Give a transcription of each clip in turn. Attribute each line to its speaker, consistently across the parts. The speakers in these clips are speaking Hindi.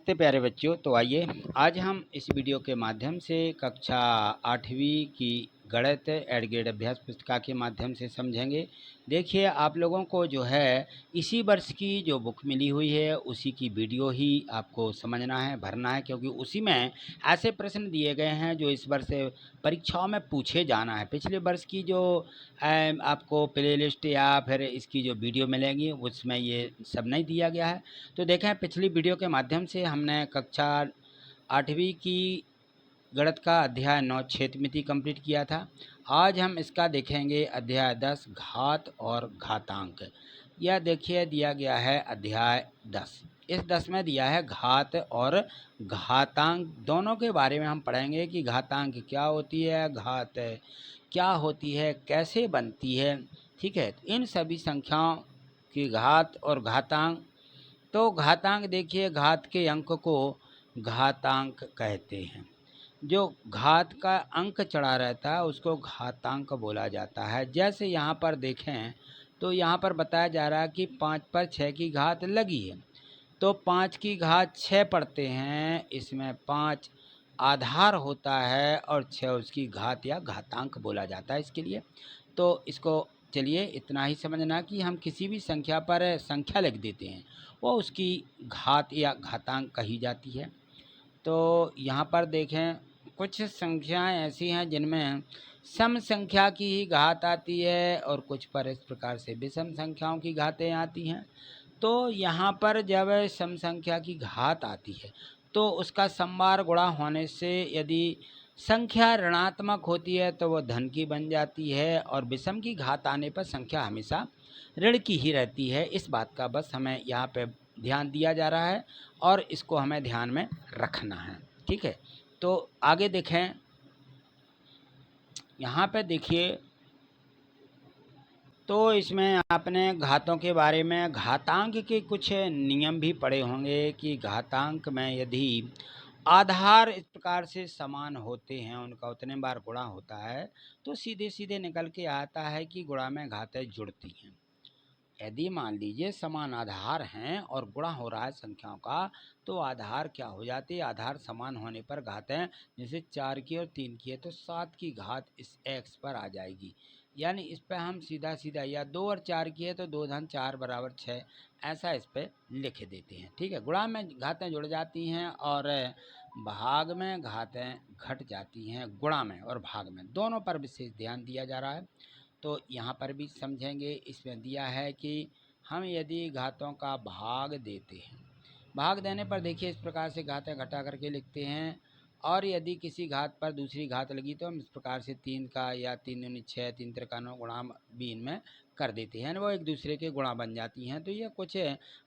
Speaker 1: नमस्ते प्यारे बच्चों। तो आइए आज हम इस वीडियो के माध्यम से कक्षा 8वीं की गणित एड ग्रेड अभ्यास पुस्तिका के माध्यम से समझेंगे। देखिए, आप लोगों को जो है इसी वर्ष की जो बुक मिली हुई है उसी की वीडियो ही आपको समझना है, भरना है, क्योंकि उसी में ऐसे प्रश्न दिए गए हैं जो इस वर्ष परीक्षाओं में पूछे जाना है। पिछले वर्ष की जो आपको प्लेलिस्ट या फिर इसकी जो वीडियो मिलेंगी उसमें ये सब नहीं दिया गया है। तो देखें, पिछली वीडियो के माध्यम से हमने कक्षा 8वीं की गणित का अध्याय 9 क्षेत्रमिति कंप्लीट किया था। आज हम इसका देखेंगे अध्याय 10 घात और घातांक। यह देखिए दिया गया है अध्याय 10। इस 10 में दिया है घात और घातांक, दोनों के बारे में हम पढ़ेंगे कि घातांक क्या होती है, घात क्या होती है, कैसे बनती है। ठीक है, इन सभी संख्याओं की घात और घातांक। तो घातांक देखिए, घात के अंक को घातांक कहते हैं। जो घात का अंक चढ़ा रहता है उसको घातांक बोला जाता है। जैसे यहाँ पर देखें तो यहाँ पर बताया जा रहा है कि 5 पर 6 की घात लगी है, तो 5 की घात 6 पढ़ते हैं। इसमें 5 आधार होता है और 6 उसकी घात या घातांक बोला जाता है इसके लिए। तो इसको चलिए इतना ही समझना कि हम किसी भी संख्या पर संख्या लिख देते हैं, वो उसकी घात या घातांक कही जाती है। तो यहाँ पर देखें, कुछ संख्याएं ऐसी हैं जिनमें सम संख्या की ही घात आती है और कुछ पर इस प्रकार से विषम संख्याओं की घातें आती हैं। तो यहाँ पर जब सम संख्या की घात आती है तो उसका समवार गुणा होने से यदि संख्या ऋणात्मक होती है तो वह धन की बन जाती है, और विषम की घात आने पर संख्या हमेशा ऋण की ही रहती है। इस बात का बस हमें यहाँ पे ध्यान दिया जा रहा है और इसको हमें ध्यान में रखना है। ठीक है, तो आगे देखें, यहाँ पे देखिए, तो इसमें आपने घातों के बारे में घातांक के कुछ नियम भी पढ़े होंगे कि घातांक में यदि आधार इस प्रकार से समान होते हैं, उनका उतने बार गुणा होता है, तो सीधे सीधे निकल के आता है कि गुणा में घातें जुड़ती हैं। यदि मान लीजिए समान आधार हैं और गुणा हो रहा है संख्याओं का, तो आधार क्या हो जाते हैं, आधार समान होने पर घातें, जैसे 4 की और 3 की है तो 7 की घात इस x पर आ जाएगी। यानी इस पर हम सीधा सीधा, या 2 और 4 की है तो 2 धन 4 बराबर 6, ऐसा इस पर लिख देते हैं। ठीक है, गुणा में घातें जुड़ जाती हैं और भाग में घातें घट जाती हैं। गुणा में और भाग में दोनों पर विशेष ध्यान दिया जा रहा है। तो यहाँ पर भी समझेंगे। इसमें दिया है कि हम यदि घातों का भाग देते हैं, भाग देने पर देखिए इस प्रकार से घातें घटा करके लिखते हैं, और यदि किसी घात पर दूसरी घात लगी तो हम इस प्रकार से 3 का या 3 दूनी 6, 3 त्रिका 9 गुणा भी इनमें कर देते हैं, वो एक दूसरे के गुणा बन जाती हैं। तो ये कुछ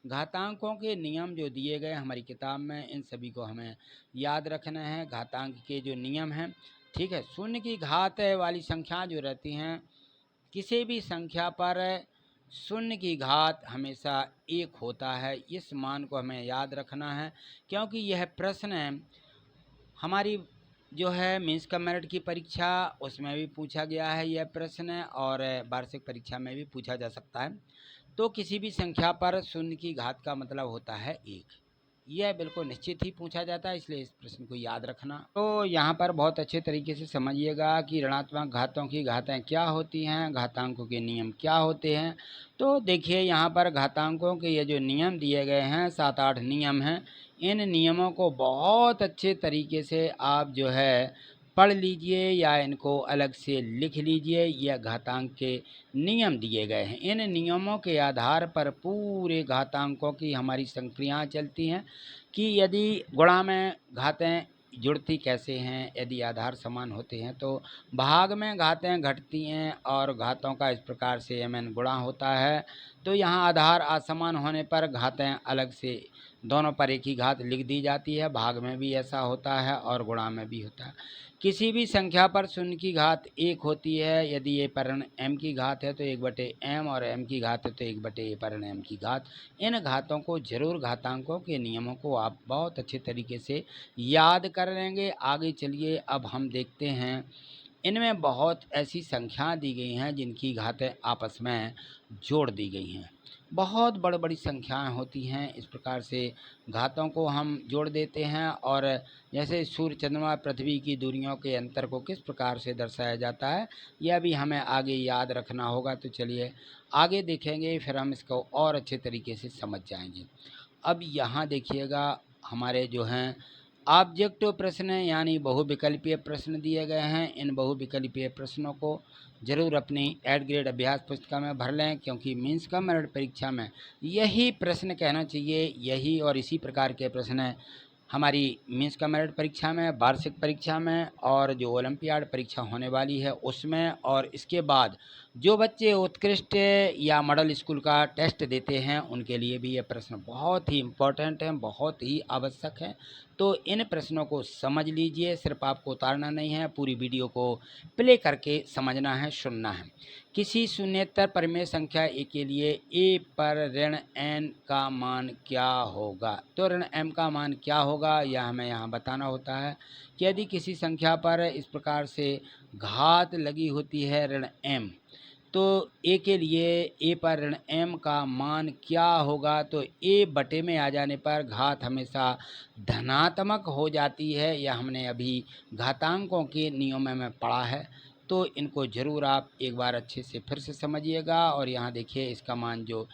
Speaker 1: घातांकों के नियम जो दिए गए हमारी किताब में, इन सभी को हमें याद रखना है। घातांक के जो नियम हैं, ठीक है, शून्य की घात वाली संख्या जो रहती हैं, किसी भी संख्या पर शून्य की घात हमेशा 1 होता है। इस मान को हमें याद रखना है, क्योंकि यह प्रश्न हमारी जो है मीन्स का मेरिट की परीक्षा, उसमें भी पूछा गया है यह प्रश्न, और वार्षिक परीक्षा में भी पूछा जा सकता है। तो किसी भी संख्या पर शून्य की घात का मतलब होता है 1, यह बिल्कुल निश्चित ही पूछा जाता है, इसलिए इस प्रश्न को याद रखना। तो यहाँ पर बहुत अच्छे तरीके से समझिएगा कि ऋणात्मक घातों की घातें क्या होती हैं, घातांकों के नियम क्या होते हैं। तो देखिए, यहाँ पर घातांकों के ये जो नियम दिए गए हैं, 7-8 नियम हैं। इन नियमों को बहुत अच्छे तरीके से आप जो है पढ़ लीजिए या इनको अलग से लिख लीजिए। यह घातांक के नियम दिए गए हैं। इन नियमों के आधार पर पूरे घातांकों की हमारी संक्रियाएं चलती हैं कि यदि गुणा में घातें जुड़ती कैसे हैं, यदि आधार समान होते हैं तो भाग में घातें घटती हैं और घातों का इस प्रकार से mn गुणा होता है। तो यहाँ आधार असमान होने पर घातें अलग से दोनों पर एक ही घात लिख दी जाती है। भाग में भी ऐसा होता है और गुणा में भी होता है। किसी भी संख्या पर शून्य की घात 1 होती है। यदि ये परिण m की घात है तो 1/m, और m की घात है तो 1/a परिण m की घात। इन घातों को जरूर, घातांकों के नियमों को आप बहुत अच्छे तरीके से याद कर लेंगे। आगे चलिए, अब हम देखते हैं, इनमें बहुत ऐसी संख्याएं दी गई हैं जिनकी घातें आपस में जोड़ दी गई हैं। बहुत बड़ी बड़ी संख्याएं होती हैं। इस प्रकार से घातों को हम जोड़ देते हैं और जैसे सूर्य, चंद्रमा, पृथ्वी की दूरियों के अंतर को किस प्रकार से दर्शाया जाता है, यह भी हमें आगे याद रखना होगा। तो चलिए आगे देखेंगे, फिर हम इसको और अच्छे तरीके से समझ जाएंगे। अब यहाँ देखिएगा, हमारे जो हैं ऑब्जेक्टिव प्रश्न यानी बहुविकल्पीय प्रश्न दिए गए हैं। इन बहुविकल्पीय प्रश्नों को ज़रूर अपनी 8 ग्रेड अभ्यास पुस्तिका में भर लें, क्योंकि मीन्स का मेरिट परीक्षा में यही प्रश्न कहना चाहिए, यही और इसी प्रकार के प्रश्न हमारी मीन्स का मेरिट परीक्षा में, वार्षिक परीक्षा में और जो ओलंपियाड परीक्षा होने वाली है उसमें, और इसके बाद जो बच्चे उत्कृष्ट या मॉडल स्कूल का टेस्ट देते हैं उनके लिए भी ये प्रश्न बहुत ही इम्पोर्टेंट हैं, बहुत ही आवश्यक हैं। तो इन प्रश्नों को समझ लीजिए, सिर्फ आपको उतारना नहीं है, पूरी वीडियो को प्ले करके समझना है, सुनना है। किसी शून्येतर परिमेय संख्या ए के लिए ए पर ऋण n का मान क्या होगा। तो ऋण m का मान क्या होगा यह हमें यहाँ बताना होता है कि यदि किसी संख्या पर इस प्रकार से घात लगी होती है ऋण m, तो a के लिए a पर ऋण m का मान क्या होगा। तो a बटे में आ जाने पर घात हमेशा धनात्मक हो जाती है। यह हमने अभी घातांकों के नियम में पढ़ा है। तो इनको ज़रूर आप एक बार अच्छे से फिर से समझिएगा। और यहाँ देखिए इसका मान जो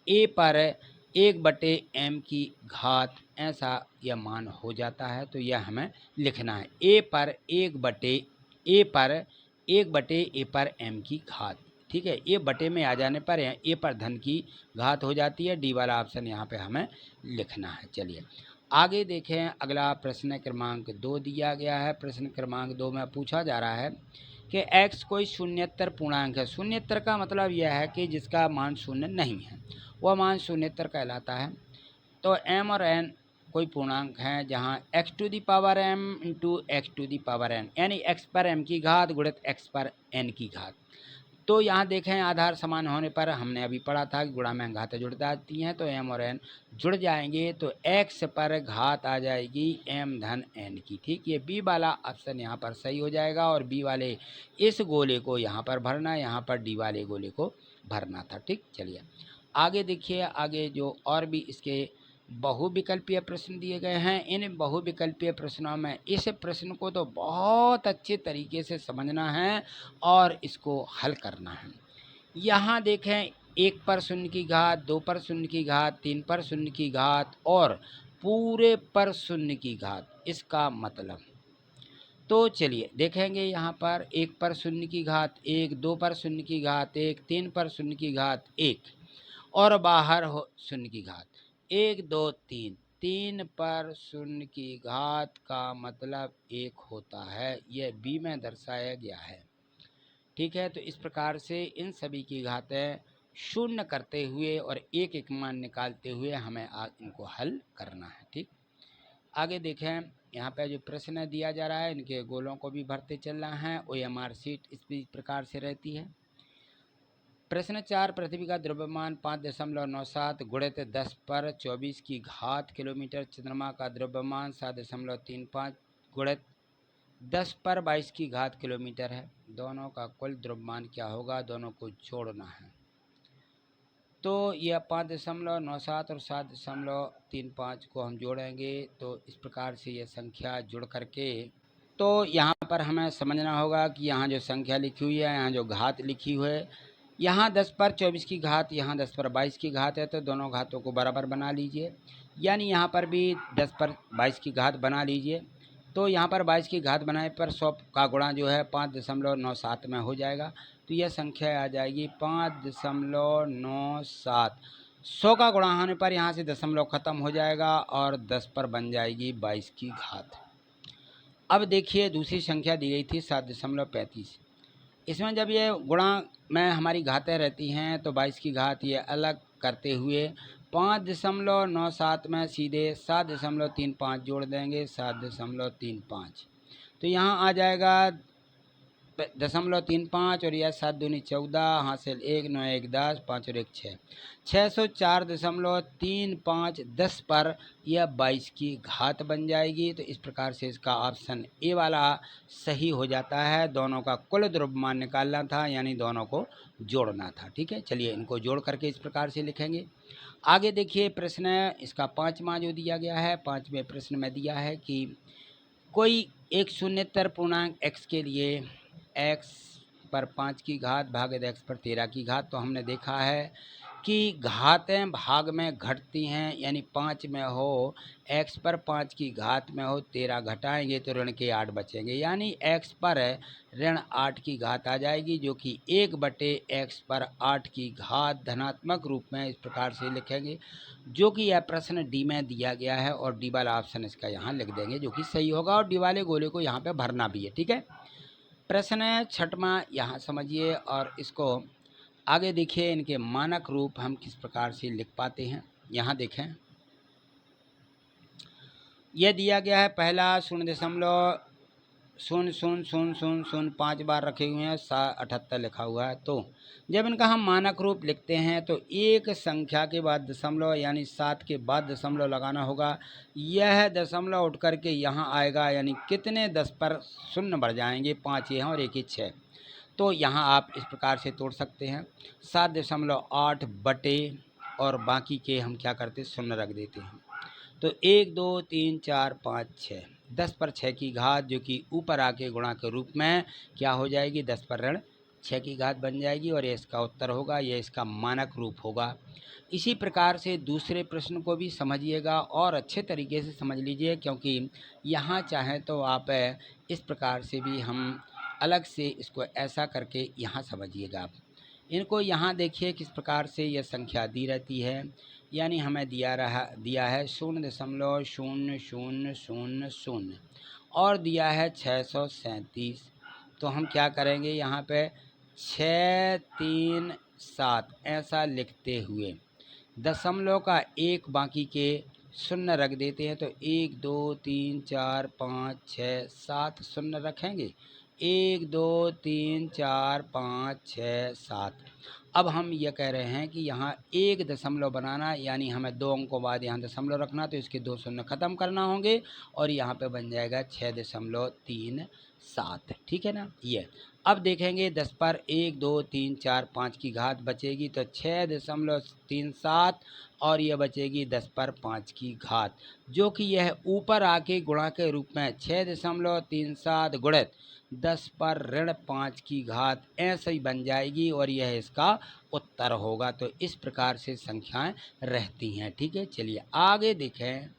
Speaker 1: a पर 1/m की घात, ऐसा यह मान हो जाता है। तो यह हमें लिखना है, a पर 1/a पर m की घात। ठीक है, a बटे में आ जाने पर a पर धन की घात हो जाती है। डी वाला ऑप्शन यहाँ पे हमें लिखना है। चलिए आगे देखें, अगला प्रश्न क्रमांक 2 दिया गया है। प्रश्न क्रमांक 2 में पूछा जा रहा है कि x कोई शून्येतर पूर्णांक है। शून्येतर का मतलब यह है कि जिसका मान शून्य नहीं है, वह मान शून्येतर कहलाता है। तो m और n कोई पूर्णांक हैं जहां x to the power m into x to the power n, यानी x पर m की घात गुणित x पर n की घात। तो यहाँ देखें, आधार समान होने पर हमने अभी पढ़ा था कि गुणा में घातें जुड़ जाती हैं, तो m और n जुड़ जाएंगे तो x पर घात आ जाएगी m धन n की। ठीक, ये b वाला ऑप्शन यहाँ पर सही हो जाएगा और b वाले इस गोले को यहाँ पर भरना, यहाँ पर d वाले गोले को भरना था। ठीक, चलिए आगे देखिए, आगे जो और भी इसके बहुविकल्पीय प्रश्न दिए गए हैं। इन बहुविकल्पीय प्रश्नों में इस प्रश्न को तो बहुत अच्छे तरीके से समझना है और इसको हल करना है। यहाँ देखें, 1 पर शून्य की घात, 2 पर शून्य की घात, 3 पर शून्य की घात और पूरे पर शून्य की घात, इसका मतलब। तो चलिए देखेंगे, यहाँ पर 1 पर शून्य की घात 1, 2 पर शून्य की घात 1, 3 पर शून्य की घात 1 और बाहर हो शून्य की घात 1, 2, 3। 3 पर शून्य की घात का मतलब 1 होता है, यह बी में दर्शाया गया है। ठीक है, तो इस प्रकार से इन सभी की घातें शून्य करते हुए और एक एक मान निकालते हुए हमें इनको हल करना है। ठीक, आगे देखें, यहाँ पे जो प्रश्न दिया जा रहा है इनके गोलों को भी भरते चलना है। OMR शीट इस प्रकार से रहती है। प्रश्न 4, पृथ्वी का द्रव्यमान 5.97 गुणित 10 पर 24 की घात किलोमीटर, चंद्रमा का द्रव्यमान 7.35 गुणित 10 पर 22 की घात किलोमीटर है। दोनों का कुल द्रव्यमान क्या होगा, दोनों को जोड़ना है। तो यह 5.97 और 7.35 को हम जोड़ेंगे तो इस प्रकार से यह संख्या जुड़ करके, तो यहाँ पर हमें समझना होगा कि यहाँ जो संख्या लिखी हुई है, यहाँ जो घात लिखी हुई है, यहाँ 10 पर 24 की घात, यहाँ 10 पर 22 की घात है, तो दोनों घातों को बराबर बना लीजिए। यानी यहाँ पर भी 10 पर 22 की घात बना लीजिए। तो यहाँ पर 22 की घात बनाने पर 100 का गुणा जो है 5.97 में हो जाएगा। तो यह संख्या आ जाएगी 5.97। 100 का गुणा होने पर यहाँ से दशमलव खत्म हो जाएगा और 10 पर बन जाएगी 22 की घात। अब देखिए, दूसरी संख्या दी गई थी 7.35। इसमें जब ये गुणा में हमारी घातें रहती हैं तो 22 की घात ये अलग करते हुए 5.97 में सीधे 7.35 जोड़ देंगे, 7.35। तो यहाँ आ जाएगा 0.35 और यह 7 दूनी 14, हासिल 1, 9 1 10, 5 और 1 6, 604.35 10 पर यह 22 की घात बन जाएगी। तो इस प्रकार से इसका ऑप्शन ए वाला सही हो जाता है। दोनों का कुल द्रव्यमान निकालना था, यानी दोनों को जोड़ना था। ठीक है, चलिए इनको जोड़ करके इस प्रकार से लिखेंगे। आगे देखिए प्रश्न इसका 5वां जो दिया गया है, 5वें प्रश्न में दिया है कि कोई एक शून्येतर पूर्णांक x के लिए x पर 5 की घात भागित x पर 13 की घात। तो हमने देखा है कि घातें भाग में घटती हैं, यानी 5 में हो, x पर 5 की घात में हो 13 घटाएंगे तो ऋण के 8 बचेंगे, यानी x पर ऋण 8 की घात आ जाएगी, जो कि 1/x पर 8 की घात धनात्मक रूप में इस प्रकार से लिखेंगे, जो कि यह प्रश्न डी में दिया गया है। और डी वाला ऑप्शन इसका यहाँ लिख देंगे, जो कि सही होगा, और डी वाले गोले को यहाँ पे भरना भी है। ठीक है, प्रश्न 6वां यहाँ समझिए और इसको आगे देखिए। इनके मानक रूप हम किस प्रकार से लिख पाते हैं, यहाँ देखें। यह दिया गया है, पहला 0.000000 5 बार रखे हुए हैं, 78 लिखा हुआ है। तो जब इनका हम मानक रूप लिखते हैं तो एक संख्या के बाद दशमलव, यानी 7 के बाद दशमलव लगाना होगा। यह दशमलव उठ करके यहाँ आएगा, यानी कितने 10 पर शून्य बढ़ जाएंगे, 5 ये हैं और 1 ही 6। तो यहाँ आप इस प्रकार से तोड़ सकते हैं, 7.8 बटे और बाकी के हम क्या करते, शून्य रख देते हैं। तो 1 2 3 4 5 6, 10 पर 6 की घात, जो कि ऊपर आके गुणा के रूप में क्या हो जाएगी, 10 पर ऋण 6 की घात बन जाएगी, और ये इसका उत्तर होगा, ये इसका मानक रूप होगा। इसी प्रकार से दूसरे प्रश्न को भी समझिएगा और अच्छे तरीके से समझ लीजिए, क्योंकि यहाँ चाहें तो आप इस प्रकार से भी हम अलग से इसको ऐसा करके यहाँ समझिएगा आप। इनको यहाँ देखिए किस प्रकार से यह संख्या दी रहती है, यानी हमें दिया है 0.0000 और दिया है 637। तो हम क्या करेंगे, यहाँ पे 637 ऐसा लिखते हुए दशमलव का एक बाकी के शून्य रख देते हैं। तो 1 2 3 4 5 6 7 शून्य रखेंगे, 1 2 3 4 5 6 7। अब हम ये कह रहे हैं कि यहाँ एक दशमलव बनाना, यानी हमें 2 अंकों बाद यहाँ दशमलव रखना, तो इसके 2 शून्य ख़त्म करना होंगे और यहाँ पे बन जाएगा 6.37। ठीक है ना। ये अब देखेंगे 10 पर 1 2 3 4 5 की घात बचेगी, तो 6.37 और ये बचेगी 10 पर 5 की घात, जो कि यह ऊपर आके गुणा के रूप में 6.37 गुणित 10 पर ऋण 5 की घात ऐसे ही बन जाएगी, और यह इसका उत्तर होगा। तो इस प्रकार से संख्याएं रहती हैं। ठीक है, चलिए आगे देखें।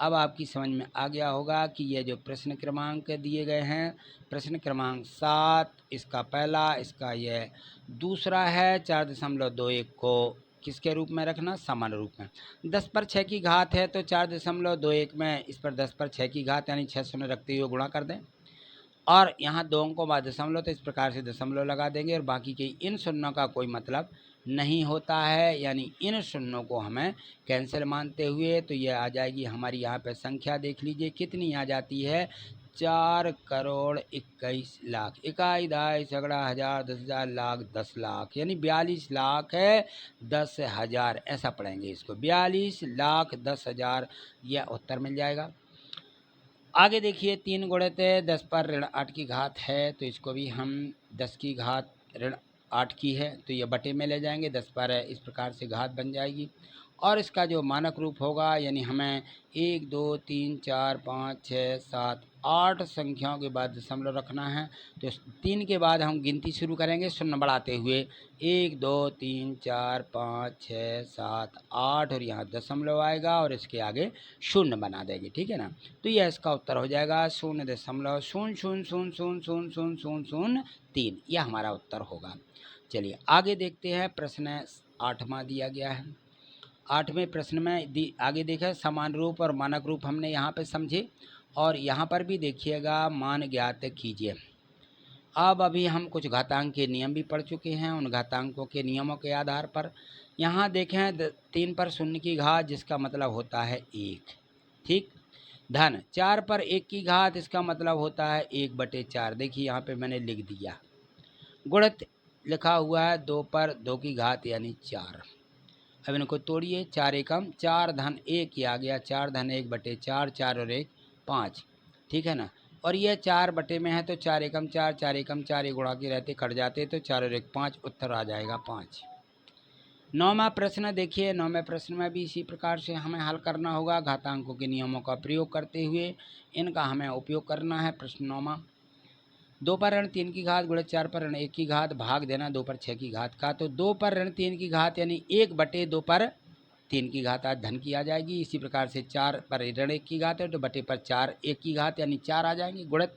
Speaker 1: अब आपकी समझ में आ गया होगा कि ये जो प्रश्न क्रमांक दिए गए हैं, प्रश्न क्रमांक 7 इसका पहला, इसका यह दूसरा है। 4.21 को किसके रूप में रखना, समान रूप में। 10 पर 6 की घात है, तो 4.21 में इस पर 10 पर 6 की घात यानी 6 शून्य रखते हुए गुणा कर दें, और यहाँ 2 अंकों बाद दशमलव, तो इस प्रकार से दशमलव लगा देंगे, और बाकी के इन शून्यों का कोई मतलब नहीं होता है, यानी इन शून्यों को हमें कैंसिल मानते हुए तो ये आ जाएगी हमारी, यहाँ पे संख्या देख लीजिए कितनी आ जाती है, 4,21,00,000, इकाई दाई सगड़ा हज़ार 10,000 लाख 10 लाख, यानी 42 लाख है 10,000, ऐसा पढ़ेंगे इसको, 42 लाख 10,000, यह उत्तर मिल जाएगा। आगे देखिए 3 गुणित 10 पर ऋण 8 की घात है, तो इसको भी हम 10 की घात ऋण 8 की है, तो ये बटे में ले जाएंगे, 10 पर इस प्रकार से घात बन जाएगी, और इसका जो मानक रूप होगा, यानी हमें 1 2 3 4 5 6 7 8 संख्याओं के बाद दशमलव रखना है। तो 3 के बाद हम गिनती शुरू करेंगे शून्य बढ़ाते हुए, 1 2 3 4 5 6 7 8, और यहाँ दशमलव आएगा और इसके आगे शून्य बना देंगे। ठीक है ना। तो यह इसका उत्तर हो जाएगा 0.00000003, यह हमारा उत्तर होगा। चलिए आगे देखते हैं, प्रश्न 8वां दिया गया है। 8वें प्रश्न में आगे देखा समान रूप और मानक रूप हमने यहाँ पे समझे, और यहाँ पर भी देखिएगा मान ज्ञात कीजिए। अब अभी हम कुछ घातांक के नियम भी पढ़ चुके हैं, उन घातांकों के नियमों के आधार पर यहाँ देखें 3 पर शून्य की घात, जिसका मतलब होता है 1। ठीक, धन 4 पर 1 की घात, इसका मतलब होता है 1/4। देखिए यहाँ पे मैंने लिख दिया। गुणित लिखा हुआ है 2 पर 2 की घात यानी 4। अब इनको तोड़िए, 4 एकम 4 धन 1 ये आ गया, 4 धन 1/4, 4 और 1 5, ठीक है ना। और ये 4 बटे में है तो 4 एकम 4, 4 एकम 4, ये गुणा के रहते कट जाते तो 4 और 1 5, उत्तर आ जाएगा 5। 9वां प्रश्न देखिए, 9वें प्रश्न में भी इसी प्रकार से हमें हल करना होगा घातांकों के नियमों का प्रयोग करते हुए, इनका हमें उपयोग करना है। प्रश्न 9वां, 2 पर ऋण 3 की घात गुणित 4 पर ऋण 1 की घात भाग देना 2 पर 6 की घात का। तो 2 पर ऋण 3 की घात यानी 1/2 पर 3 की घात आज धन की आ जाएगी। इसी प्रकार से 4 पर ऋण 1 की घात है तो बटे पर 4 1 की घात यानी 4 आ जाएंगे। गुणित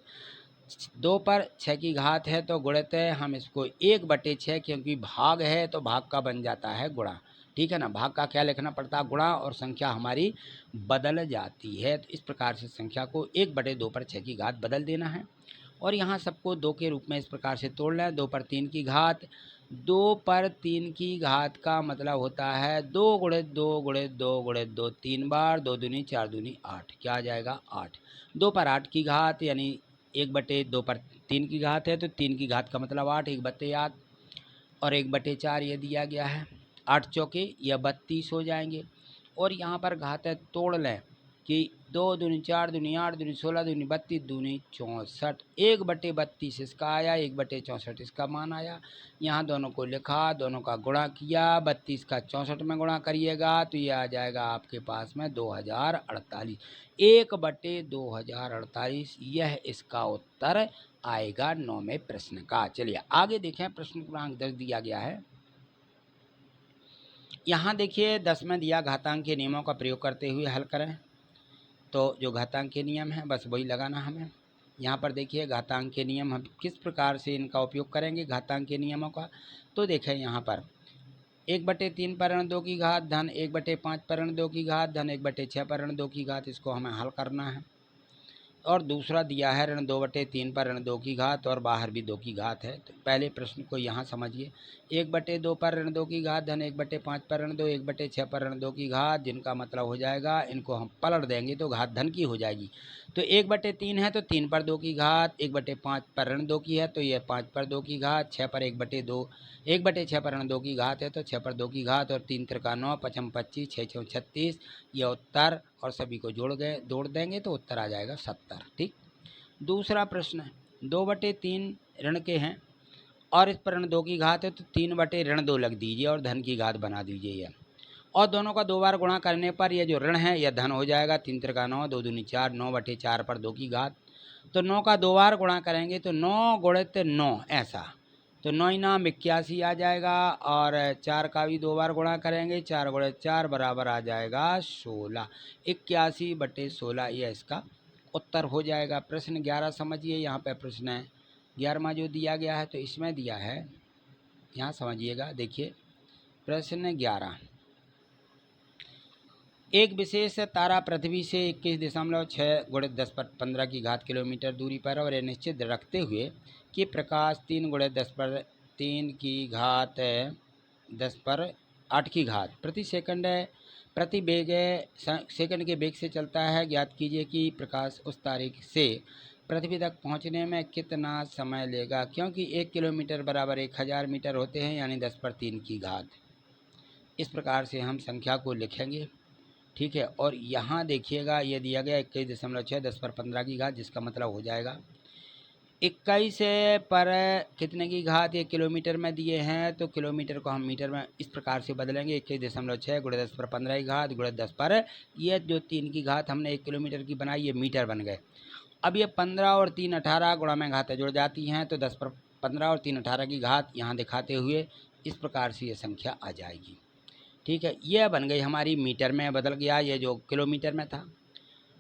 Speaker 1: 2 पर 6 की घात है तो गुणित है, हम इसको 1/6, क्योंकि भाग है तो भाग का बन जाता है गुणा, ठीक है ना। भाग का क्या लिखना पड़ता है, गुणा, और संख्या हमारी बदल जाती है। तो इस प्रकार से संख्या को 1/2 पर 6 की घात बदल देना है। और यहाँ सबको 2 के रूप में इस प्रकार से तोड़ना है। 2 पर 3 की घात, 2 पर 3 की घात का मतलब होता है 2 गुणित 2 गुणित 2 गुणित 2, 3 बार, 2 दूनी 4 दूनी 8, क्या आ जाएगा 8। 2 पर 8 की घात यानी 1/2 पर 3 की घात है तो 3 की घात का मतलब 8, 1/8 और 1/4 ये दिया गया है। 8 चौके या 32 हो जाएंगे। और यहाँ पर घात है तोड़ लें कि 2 दूनी 4 दूनी 8 दूनी 16 दूनी 32 दूनी 64, 1/32 इसका आया, 1/64 इसका मान आया। यहाँ दोनों को लिखा, दोनों का गुणा किया, 32 का 64 में गुणा करिएगा तो ये आ जाएगा आपके पास में 2048, 1/2048, यह इसका उत्तर आएगा 9वें प्रश्न का। चलिए आगे देखें, प्रश्न क्रमांक 10 दिया गया है। यहाँ देखिए 10 में दिया घातांक के नियमों का प्रयोग करते हुए हल करें। तो जो घातांक के नियम है बस वही लगाना हमें। यहाँ पर देखिए घातांक के नियम हम किस प्रकार से इनका उपयोग करेंगे घातांक के नियमों का। तो देखें यहाँ पर 1/3 पर ऋण 2 की घात धन 1/5 पर ऋण 2 की घात धन 1/6 पर ऋण 2 की घात, इसको हमें हल करना है। और दूसरा दिया है ऋण 2/3 पर ऋण 2 की घात और बाहर भी 2 की घात है। तो पहले प्रश्न को यहाँ समझिए। 1/2 पर ऋण 2 की घात धन 1/5 पर ऋण 2, 1/6 पर ऋण 2 की घात, जिनका मतलब हो जाएगा इनको हम पलट देंगे तो घात धन की हो जाएगी। तो 1/3 है तो 3 पर 2 की घात, 1/5 पर ऋण 2 की है तो ये 5 पर 2 की घात, 6 पर 1/6 पर ऋण 2 की घात है तो 6 पर 2 की घात, और 3 त्रिका 9, 5 25, 6 6 36, ये उत्तर, और सभी को जोड़ देंगे तो उत्तर आ जाएगा 70, ठीक। दूसरा प्रश्न है 2/3 ऋण के हैं और इस पर ऋण 2 की घात है तो 3/ऋण 2 लग दीजिए और धन की घात बना दीजिए यह, और दोनों का 2 बार गुणा करने पर यह जो ऋण है यह धन हो जाएगा। 3 त्रिका 9, 2 दूनी 4, 9/4 पर 2 की घात, तो 9 का 2 बार गुणा करेंगे तो 9 गुणित 9 ऐसा, तो 9 नाम 81 आ जाएगा। और 4 का भी 2 बार गुणा करेंगे, 4 गुणित 4 बराबर आ जाएगा 16, 81/16 यह इसका उत्तर हो जाएगा। प्रश्न 11 समझिए, यहाँ पे प्रश्न 11वां जो दिया गया है तो इसमें दिया है, यहाँ समझिएगा। देखिए प्रश्न 11, एक विशेष तारा पृथ्वी से 21.6 गुणित 10 पर 15 की घात किलोमीटर दूरी पर और यह निश्चित रखते हुए कि प्रकाश 3 गुणित 10 पर 3 की घात 10 पर 8 की घात प्रति सेकंड प्रति वेग सेकंड के वेग से चलता है। ज्ञात कीजिए कि प्रकाश उस तारीख से पृथ्वी तक पहुंचने में कितना समय लेगा। क्योंकि 1 किलोमीटर बराबर 1000 मीटर होते हैं, यानी 10 पर 3 की घात। इस प्रकार से हम संख्या को लिखेंगे, ठीक है। और यहाँ देखिएगा ये दिया गया 21.6 10 पर 15 की घात, जिसका मतलब हो जाएगा 21 पर कितने की घात, ये किलोमीटर में दिए हैं तो किलोमीटर को हम मीटर में इस प्रकार से बदलेंगे। 21.6 गुणित 10 पर 15 की घात गुणित 10 पर ये जो 3 की घात हमने 1 किलोमीटर की बनाई, ये मीटर बन गए। अब ये 15 और 3 18 गुणा में घातें जुड़ जाती हैं तो 10 पर 15 और 3 18 की घात यहाँ दिखाते हुए इस प्रकार से ये संख्या आ जाएगी, ठीक है। यह बन गई हमारी मीटर में बदल गया, ये जो किलोमीटर में था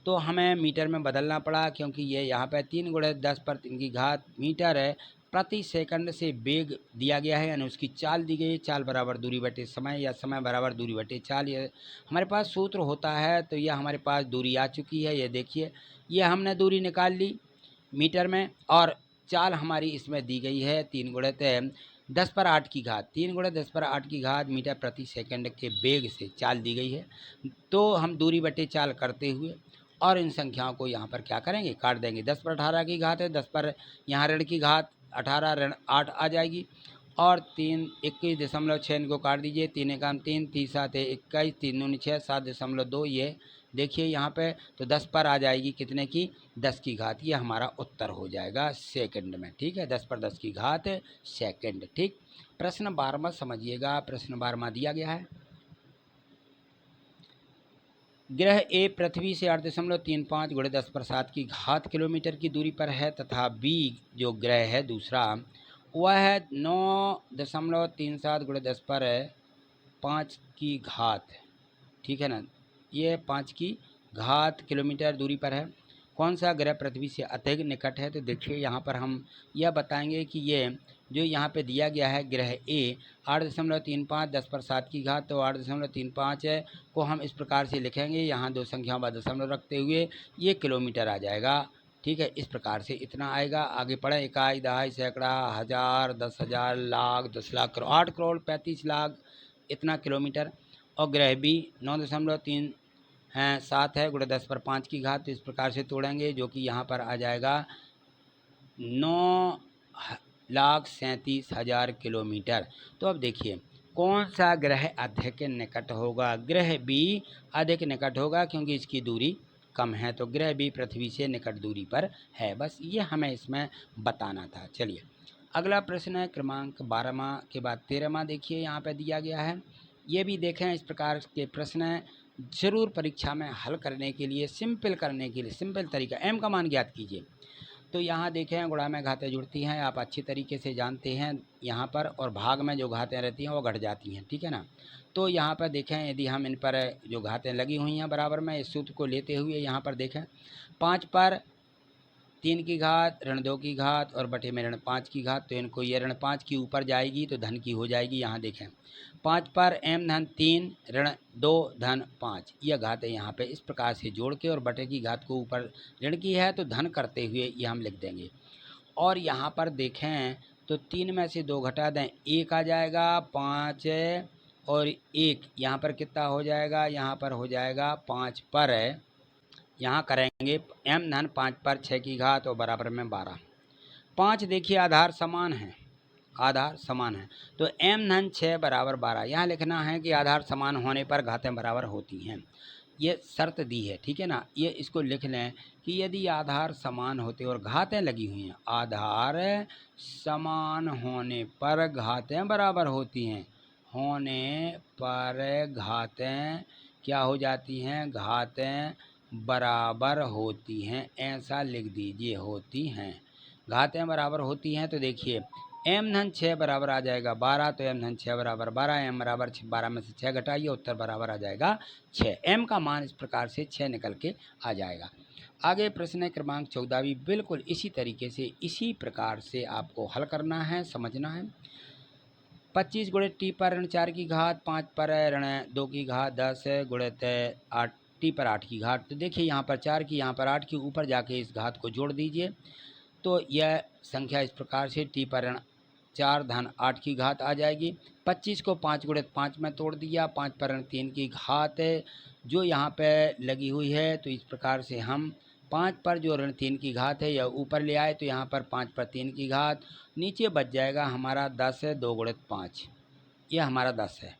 Speaker 1: तो हमें मीटर में बदलना पड़ा, क्योंकि ये यहाँ पे 3 गुणित 10 पर 3 की घात मीटर है। प्रति सेकंड से वेग दिया गया है, यानी उसकी चाल दी गई है। चाल बराबर दूरी बटे समय या समय बराबर दूरी बटे चाल, ये हमारे पास सूत्र होता है। तो यह हमारे पास दूरी आ चुकी है, ये देखिए ये हमने दूरी निकाल ली मीटर में, और चाल हमारी इसमें दी गई है 3 गुणित 10 पर 8 की घात, 3 गुणित 10 पर 8 की घात मीटर प्रति सेकंड के वेग से चाल दी गई है। तो हम दूरी बटे चाल करते हुए और इन संख्याओं को यहाँ पर क्या करेंगे, काट देंगे। 10 पर 18 की घात है, 10 पर यहाँ ऋण की घात 18 ऋण 8 आ जाएगी, और 3 21.6 इनको काट दीजिए। 3 एकम 3, 3 7 21, 3 दूनी 6, 7.2 ये देखिए यहाँ पे, तो 10 पर आ जाएगी कितने की, 10 की घात। ये हमारा उत्तर हो जाएगा सेकंड में, ठीक है, 10 पर 10 की घात सेकंड। ठीक, प्रश्न 12वां समझिएगा। प्रश्न 12वां दिया गया है, ग्रह ए पृथ्वी से 8.35 × 10 पर 7 की घात किलोमीटर की दूरी पर है, तथा बी जो ग्रह है दूसरा वह है 9.37 × 10 पर 5 की घात, ठीक है ना, ये 5 की घात किलोमीटर दूरी पर है। कौन सा ग्रह पृथ्वी से अत्यधिक निकट है? तो देखिए यहाँ पर हम यह बताएंगे कि ये जो यहाँ पे दिया गया है ग्रह ए 8.35 10 पर 7 की घात, तो 8.35 को हम इस प्रकार से लिखेंगे, यहाँ दो संख्याओं का दशमलव रखते हुए ये किलोमीटर आ जाएगा, ठीक है, इस प्रकार से इतना आएगा। आगे पढ़ें, इकाई, दहाई, सैकड़ा, हज़ार, 10,000, लाख, 10 लाख, करोड़, 8 करोड़ 35 लाख इतना किलोमीटर। और ग्रह बी 9.3 हैं 7 है, गुणे 10 पर 5 की घात, तो इस प्रकार से तोड़ेंगे, जो कि यहाँ पर आ जाएगा 9,37,000 किलोमीटर। तो अब देखिए कौन सा ग्रह अधिक निकट होगा? ग्रह बी अधिक निकट होगा, क्योंकि इसकी दूरी कम है, तो ग्रह बी पृथ्वी से निकट दूरी पर है। बस ये हमें इसमें बताना था। चलिए अगला प्रश्न है क्रमांक 12वां के बाद 13वां। देखिए यहाँ पे दिया गया है, ये भी देखें। इस प्रकार के प्रश्न ज़रूर परीक्षा में हल करने के लिए, सिंपल करने के लिए सिंपल तरीका, एम का मान ज्ञात कीजिए। तो यहाँ देखें, गुणा में घातें जुड़ती हैं, आप अच्छी तरीके से जानते हैं यहाँ पर, और भाग में जो घातें रहती हैं वो घट जाती हैं, ठीक है ना। तो यहाँ पर देखें, यदि हम इन पर जो घातें लगी हुई हैं बराबर में, इस सूत्र को लेते हुए यहाँ पर देखें, 5 पर 3 की घात ऋण 2 की घात और बटे में ऋण 5 की घात, तो इनको ये ऋण 5 की ऊपर जाएगी तो धन की हो जाएगी। यहाँ देखें 5 पर m धन 3 ऋण 2 धन 5, यह घात है यहाँ पे इस प्रकार से जोड़ के, और बटे की घात को ऊपर ऋण की है तो धन करते हुए ये हम लिख देंगे। और यहाँ पर देखें तो 3 में से 2 घटा दें, 1 आ जाएगा, 5 और 1 यहाँ पर कितना हो जाएगा, यहाँ पर हो जाएगा 5 पर यहाँ करेंगे m धन 5 पर 6 की घात और बराबर में 12। 5 देखिए आधार समान है, आधार समान है, तो m धन 6 बराबर 12। यहाँ लिखना है कि आधार समान होने पर घातें बराबर होती हैं, ये शर्त दी है, ठीक है ना। ये इसको लिख लें कि यदि आधार समान होते और घातें लगी हुई हैं, आधार समान होने पर घातें बराबर होती हैं, होने पर घातें क्या हो जाती हैं, घातें बराबर होती हैं, ऐसा लिख दीजिए, होती हैं, घातें बराबर होती हैं। तो देखिए m धन 6 बराबर आ जाएगा 12, तो m धन 6 बराबर 12, m बराबर 12 में से 6 घटाइए, उत्तर बराबर आ जाएगा 6। m का मान इस प्रकार से 6 निकल के आ जाएगा। आगे प्रश्न क्रमांक 14 बिल्कुल इसी तरीके से, इसी प्रकार से आपको हल करना है, समझना है। 25 गुणे टी पर ऋण 4 की घात, 5 पर ऋण 2 की घात, 10 गुणे 8 टी पर 8 की घात। तो देखिए यहाँ पर 4 की, यहाँ पर 8 की, ऊपर जाके इस घात को जोड़ दीजिए, तो यह संख्या इस प्रकार से टी पर ऋण 4 धन 8 की घात आ जाएगी। 25 को 5 गुणे 5 में तोड़ दिया, 5 पर ऋण 3 की घात जो यहाँ पे लगी हुई है, तो इस प्रकार से हम 5 पर जो ऋण 3 की घात है यह ऊपर ले आए, तो यहाँ पर 5 पर 3 की घात, नीचे बच जाएगा हमारा 10 है, 2 गुणे 5, यह हमारा 10 है,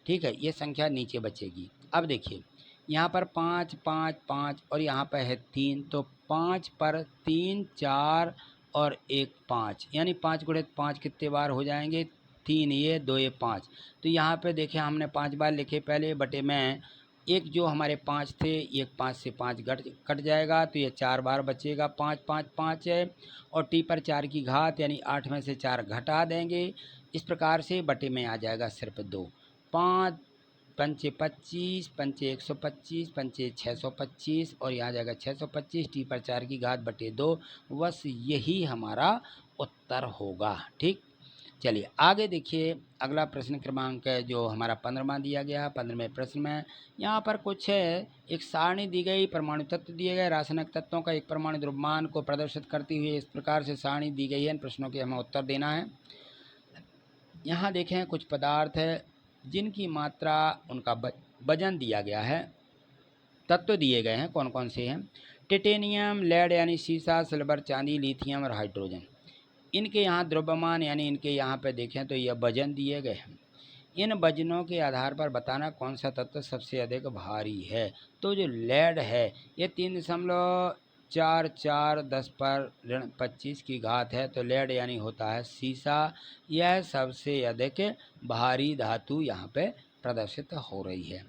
Speaker 1: ठीक है, ये संख्या नीचे बचेगी। अब देखिए यहाँ पर 5 5 5 और यहाँ पर है 3, तो 5 पर 3 4 और 1 5, यानी 5 गुणे 5 कितने बार हो जाएंगे, 3 ये 2 ये 5। तो यहाँ पे देखें हमने 5 बार लिखे पहले, बटे में एक जो हमारे 5 थे, एक 5 से 5 कट जाएगा, तो ये 4 बार बचेगा, 5 5 5 है, और टी पर 4 की घात यानी 8 में से 4 घटा देंगे, इस प्रकार से बटे में आ जाएगा सिर्फ 2। 5 पंचे 25, पंचे 125, पंचे 625, और यहाँ जाएगा 625, टी पर 4 की घात बटे 2, बस यही हमारा उत्तर होगा। ठीक, चलिए आगे देखिए अगला प्रश्न क्रमांक जो हमारा 15वां दिया गया। 15वें प्रश्न में यहाँ पर कुछ है, एक सारणी दी गई, परमाणु तत्व दिए गए, रासायनिक तत्वों का एक परमाणु द्रव्यमान को प्रदर्शित करती हुई इस प्रकार से सारणी दी गई है। इन प्रश्नों के हमें उत्तर देना है। यहाँ देखें कुछ पदार्थ है जिनकी मात्रा, उनका वजन दिया गया है, तत्व दिए गए हैं, कौन कौन से हैं। टिटेनियम, लेड यानी सीसा, सिल्वर, चांदी, लिथियम और हाइड्रोजन। इनके यहाँ द्रव्यमान यानी इनके यहाँ पे देखें तो यह वजन दिए गए हैं। इन वजनों के आधार पर बताना कौन सा तत्व सबसे अधिक भारी है। तो जो लेड है ये 3.44 10 पर ऋण 25 की घात है, तो लेड यानी होता है सीसा, यह सबसे अधिक भारी धातु यहाँ पे प्रदर्शित हो रही है।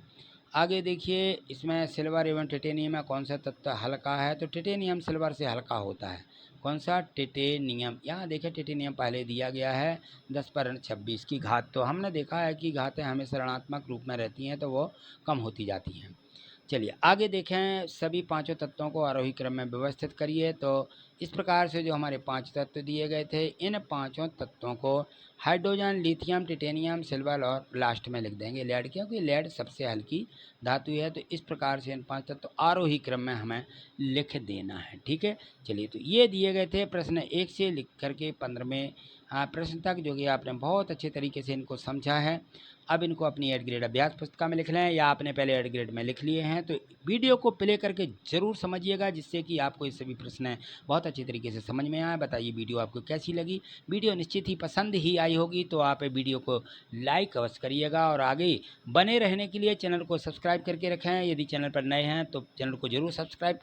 Speaker 1: आगे देखिए, इसमें सिल्वर एवं टिटेनियम में कौन सा तत्व हल्का है। तो टिटेनियम सिल्वर से हल्का होता है। कौन सा? टिटेनियम। यहाँ देखिए टिटेनियम पहले दिया गया है 10 पर ऋण 26 की घात। तो हमने देखा है कि घातें हमेशा ऋणात्मक रूप में रहती हैं तो वो कम होती जाती हैं। चलिए आगे देखें, सभी पांचों तत्वों को आरोही क्रम में व्यवस्थित करिए। तो इस प्रकार से जो हमारे 5 तत्व दिए गए थे, इन पांचों तत्वों को हाइड्रोजन, लिथियम, टिटेनियम, सिल्वर और लास्ट में लिख देंगे लेड, क्योंकि लेड सबसे हल्की धातु है। तो इस प्रकार से इन 5 तत्व आरोही क्रम में हमें लिख देना है। ठीक है, चलिए तो ये दिए गए थे प्रश्न 1 से लिख करके 15वें प्रश्न तक, जो कि आपने बहुत अच्छे तरीके से इनको समझा है। अब इनको अपनी 8 ग्रेड अभ्यास पुस्तिका में लिख लें, या आपने पहले 8 ग्रेड में लिख लिए हैं। तो वीडियो को प्ले करके ज़रूर समझिएगा, जिससे कि आपको ये सभी प्रश्न बहुत अच्छे तरीके से समझ में आए। बताइए वीडियो आपको कैसी लगी। वीडियो निश्चित ही पसंद ही आई होगी, तो आप वीडियो को लाइक अवश्य करिएगा, और आगे बने रहने के लिए चैनल को सब्सक्राइब करके रखें। यदि चैनल पर नए हैं तो चैनल को ज़रूर सब्सक्राइब